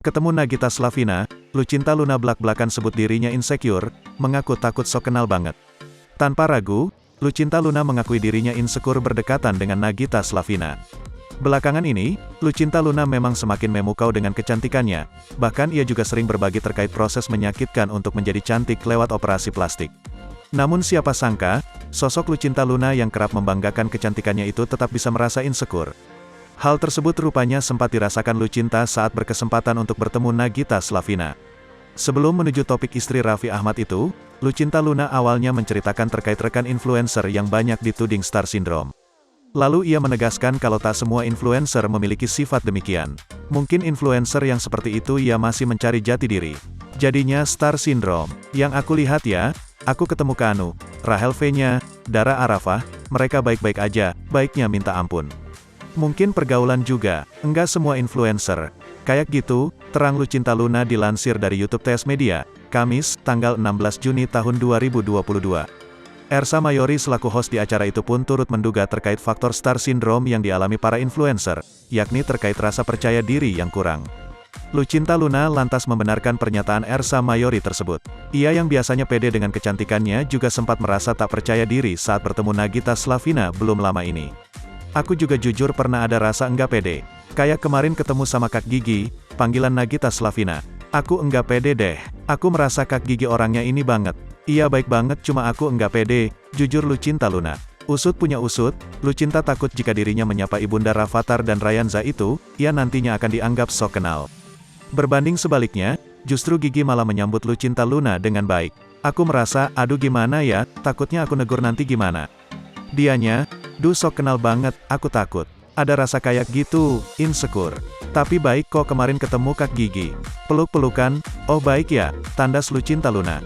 Ketemu Nagita Slavina, Lucinta Luna belak-belakan sebut dirinya insecure, mengaku takut sok kenal banget. Tanpa ragu, Lucinta Luna mengakui dirinya insecure berdekatan dengan Nagita Slavina. Belakangan ini, Lucinta Luna memang semakin memukau dengan kecantikannya, bahkan ia juga sering berbagi terkait proses menyakitkan untuk menjadi cantik lewat operasi plastik. Namun siapa sangka, sosok Lucinta Luna yang kerap membanggakan kecantikannya itu tetap bisa merasa insecure. Hal tersebut rupanya sempat dirasakan Lucinta saat berkesempatan untuk bertemu Nagita Slavina. Sebelum menuju topik istri Raffi Ahmad itu, Lucinta Luna awalnya menceritakan terkait rekan influencer yang banyak dituding star syndrome. Lalu ia menegaskan kalau tak semua influencer memiliki sifat demikian. Mungkin influencer yang seperti itu ia masih mencari jati diri. Jadinya star syndrome. Yang aku lihat ya, aku ketemu Kanu, Rahel V-nya, Dara Arafah, mereka baik-baik aja, baiknya minta ampun. Mungkin pergaulan juga, enggak semua influencer. Kayak gitu, terang Lucinta Luna dilansir dari YouTube TS Media, Kamis, tanggal 16 Juni tahun 2022. Ersa Mayori selaku host di acara itu pun turut menduga terkait faktor star syndrome yang dialami para influencer, yakni terkait rasa percaya diri yang kurang. Lucinta Luna lantas membenarkan pernyataan Ersa Mayori tersebut. Ia yang biasanya pede dengan kecantikannya juga sempat merasa tak percaya diri saat bertemu Nagita Slavina belum lama ini. Aku juga jujur pernah ada rasa enggak pede. Kayak kemarin ketemu sama Kak Gigi, panggilan Nagita Slavina. Aku enggak pede deh. Aku merasa Kak Gigi orangnya ini banget. Iya baik banget cuma aku enggak pede, jujur Lucinta Luna. Usut punya usut, Lucinta takut jika dirinya menyapa Ibunda Rafattar dan Rayanza itu, ia nantinya akan dianggap sok kenal. Berbanding sebaliknya, justru Gigi malah menyambut Lucinta Luna dengan baik. Aku merasa, aduh gimana ya, takutnya aku negur nanti gimana. Dianya, duh sok kenal banget, aku takut. Ada rasa kayak gitu, insecure. Tapi baik kok kemarin ketemu Kak Gigi. Peluk-pelukan, oh baik ya, tandas Lucinta Luna.